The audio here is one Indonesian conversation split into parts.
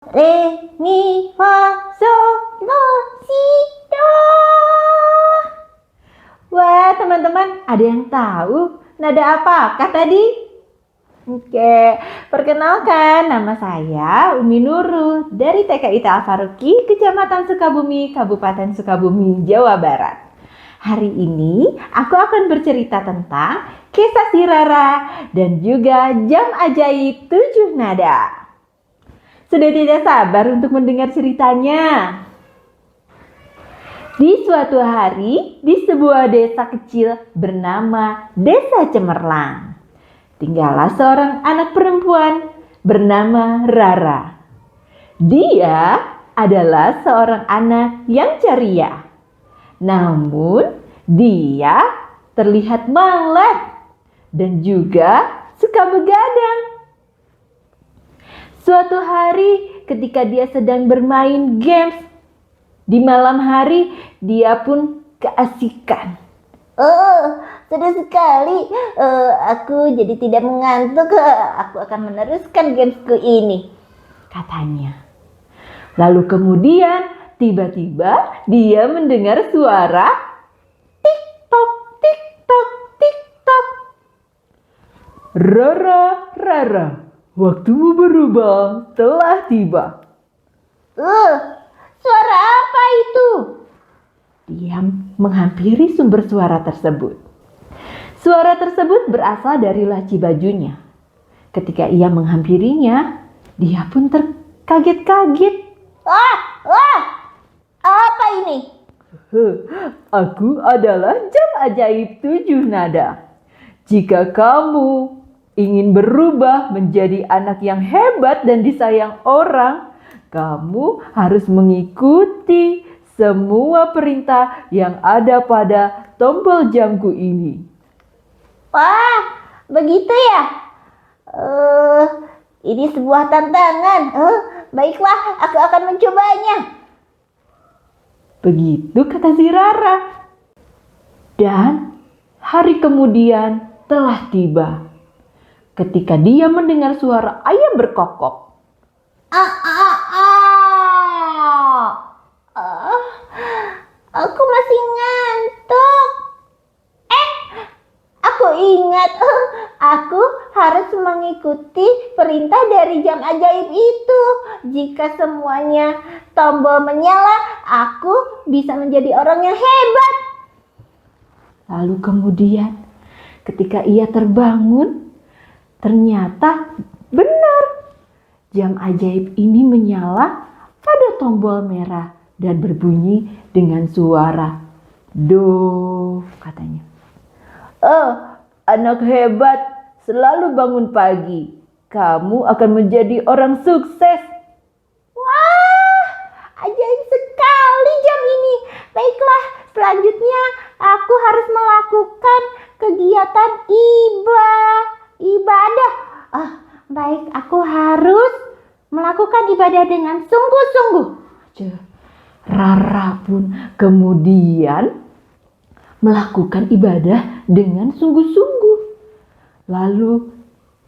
Re, mi, fa, sol, la, si, do. Wah, teman-teman, ada yang tahu nada apakah tadi? Oke, perkenalkan nama saya Umi Nurul dari TKIT Al-Faruqi, Kecamatan Sukabumi, Kabupaten Sukabumi, Jawa Barat. Hari ini aku akan bercerita tentang kisah si Rara dan juga jam ajaib 7 nada. Sudah tidak sabar untuk mendengar ceritanya. Di suatu hari, di sebuah desa kecil bernama Desa Cemerlang, tinggallah seorang anak perempuan bernama Rara. Dia adalah seorang anak yang ceria. Namun, dia terlihat malas dan juga suka begadang. Suatu hari ketika dia sedang bermain games, di malam hari dia pun keasikan. Sedih sekali. Aku jadi tidak mengantuk. Aku akan meneruskan gamesku ini, katanya. Lalu kemudian tiba-tiba dia mendengar suara tik-tok, tik-tok, tik-tok. Rara, Rara, waktumu berubah telah tiba. Suara apa itu? Dia menghampiri sumber suara tersebut. Suara tersebut berasal dari laci bajunya. Ketika ia menghampirinya, dia pun terkaget-kaget. Apa ini? Aku adalah jam ajaib 7 nada. Jika kamu ingin berubah menjadi anak yang hebat dan disayang orang, kamu harus mengikuti semua perintah yang ada pada tombol jamku ini. Wah, begitu ya? Ini sebuah tantangan. Baiklah, aku akan mencobanya. Begitu kata si Rara. Dan hari kemudian telah tiba. Ketika dia mendengar suara ayam berkokok. Aku masih ngantuk. Aku ingat, aku harus mengikuti perintah dari jam ajaib itu. Jika semuanya tombol menyala, aku bisa menjadi orang yang hebat. Lalu kemudian ketika ia terbangun, ternyata benar. Jam ajaib ini menyala pada tombol merah dan berbunyi dengan suara do, katanya. Anak hebat, selalu bangun pagi. Kamu akan menjadi orang sukses. Wah, ajaib sekali jam ini. Baiklah, selanjutnya aku harus melakukan kegiatan ibadah. Baik, aku harus melakukan ibadah dengan sungguh-sungguh. Rara pun kemudian melakukan ibadah dengan sungguh-sungguh. Lalu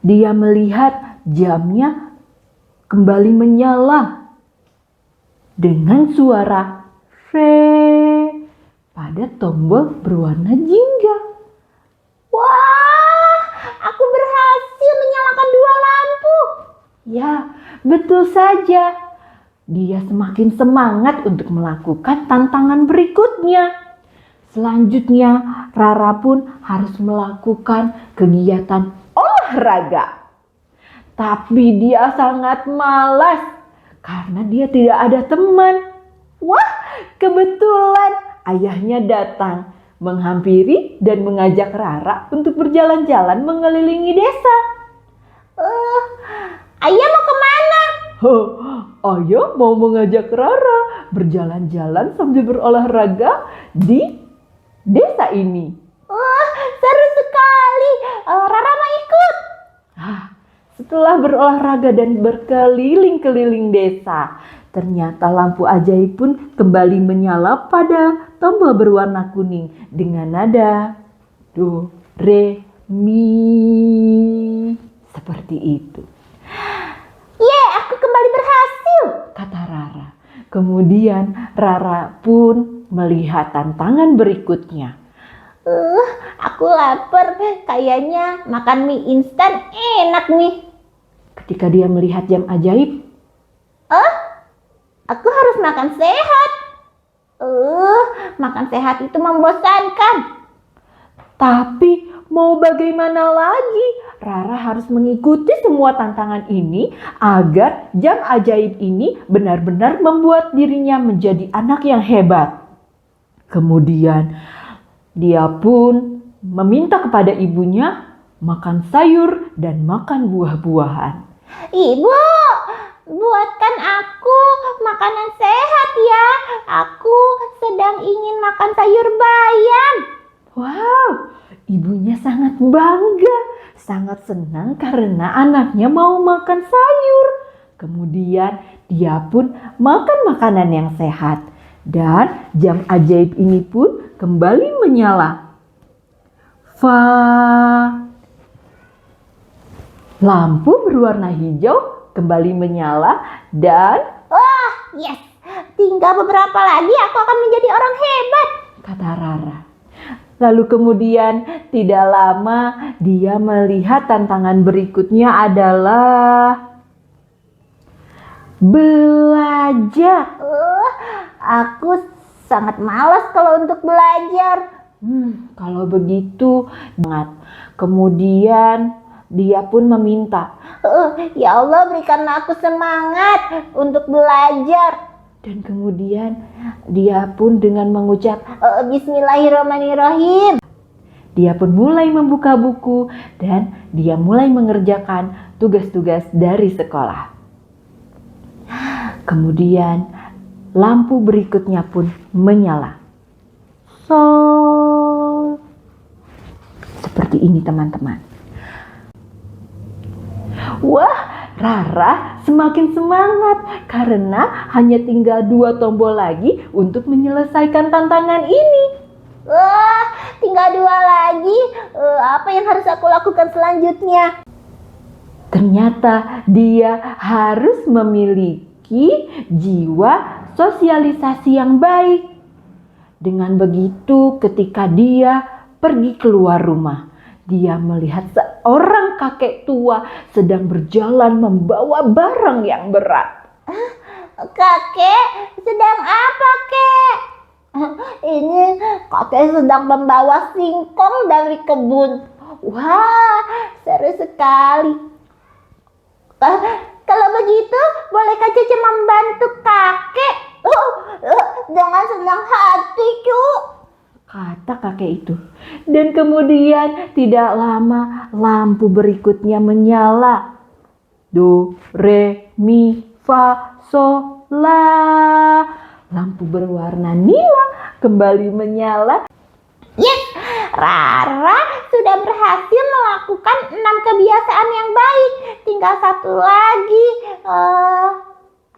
dia melihat jamnya kembali menyala dengan suara re pada tombol berwarna jingga. Wah, aku berhasil menyalakan 2 lampu. Ya, betul saja. Dia semakin semangat untuk melakukan tantangan berikutnya. Selanjutnya, Rara pun harus melakukan kegiatan olahraga. Tapi dia sangat malas karena dia tidak ada teman. Wah, kebetulan ayahnya datang menghampiri dan mengajak Rara untuk berjalan-jalan mengelilingi desa. Ayah mau kemana? Ayah mau mengajak Rara berjalan-jalan sambil berolahraga di desa ini. Wah, seru sekali. Rara mau ikut. Setelah berolahraga dan berkeliling-keliling desa, ternyata lampu ajaib pun kembali menyala pada tombol berwarna kuning dengan nada do, re, mi. Seperti itu. Aku kembali berhasil. Kemudian Rara pun melihat tantangan berikutnya. Aku lapar. Kayaknya makan mie instan enak nih. Ketika dia melihat jam ajaib, Aku harus makan sehat. Makan sehat itu membosankan. tapi mau bagaimana lagi? Rara harus mengikuti semua tantangan ini agar jam ajaib ini benar-benar membuat dirinya menjadi anak yang hebat. Kemudian dia pun meminta kepada ibunya makan sayur dan makan buah-buahan. Ibu, buatkan aku makanan sehat ya. Aku sedang ingin makan sayur bayam. Wow, ibunya sangat bangga, sangat senang karena anaknya mau makan sayur. Kemudian dia pun makan makanan yang sehat dan jam ajaib ini pun kembali menyala. Lampu berwarna hijau kembali menyala dan Yes, tinggal beberapa lagi aku akan menjadi orang hebat. kata Rara. Lalu kemudian tidak lama dia melihat tantangan berikutnya adalah belajar. Aku sangat malas kalau untuk belajar. Kalau begitu, kemudian dia pun meminta, Ya Allah, berikanlah aku semangat untuk belajar. dan kemudian dia pun dengan mengucap, Bismillahirrahmanirrahim. dia pun mulai membuka buku dan dia mulai mengerjakan tugas-tugas dari sekolah. Kemudian lampu berikutnya pun menyala. Seperti ini teman-teman. Wah, Rara semakin semangat karena hanya tinggal 2 tombol lagi untuk menyelesaikan tantangan ini. Wah, tinggal 2 lagi. Apa yang harus aku lakukan selanjutnya? Ternyata dia harus memiliki jiwa sosialisasi yang baik. Dengan begitu, ketika dia pergi keluar rumah, dia melihat seorang kakek tua sedang berjalan membawa barang yang berat. Kakek, sedang apa, Kek? Ini kakek sedang membawa singkong dari kebun. Wah, seru sekali. Kalau begitu, bolehkah Cece membantu kakek? Dengan senang hati, Cu, Kata kakek itu. Dan kemudian tidak lama lampu berikutnya menyala. Do, re, mi, fa, sol, la. Lampu berwarna nila kembali menyala. Yes, Rara sudah berhasil melakukan 6 kebiasaan yang baik. Tinggal 1 lagi.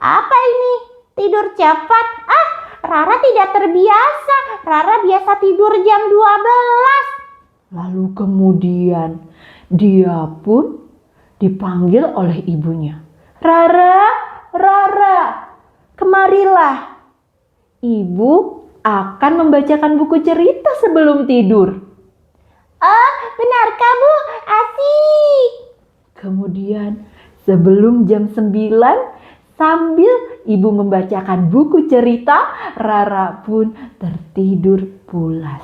Apa ini? Tidur cepat. Rara tidak terbiasa. Rara biasa tidur jam 12. Lalu kemudian dia pun dipanggil oleh ibunya. Rara, Rara, kemarilah. Ibu akan membacakan buku cerita sebelum tidur. Benarkah, Bu? Asik. Kemudian sebelum jam 9, sambil ibu membacakan buku cerita, Rara pun tertidur pulas.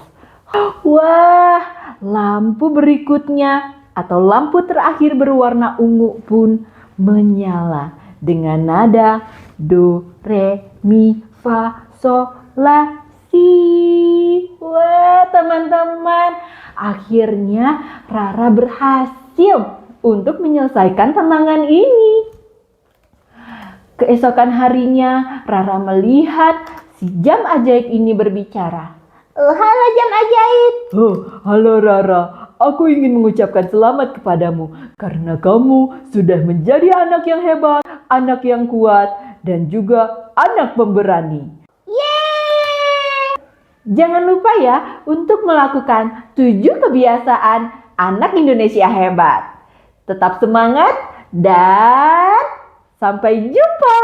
Wah, lampu berikutnya atau lampu terakhir berwarna ungu pun menyala dengan nada do, re, mi, fa, sol, la, si. Wah, teman-teman, akhirnya Rara berhasil untuk menyelesaikan tantangan ini. Keesokan harinya, Rara melihat si jam ajaib ini berbicara. Halo jam ajaib. Halo Rara, aku ingin mengucapkan selamat kepadamu karena kamu sudah menjadi anak yang hebat, anak yang kuat, dan juga anak pemberani. Yeay! Jangan lupa ya untuk melakukan 7 kebiasaan anak Indonesia hebat. Tetap semangat dan sampai jumpa.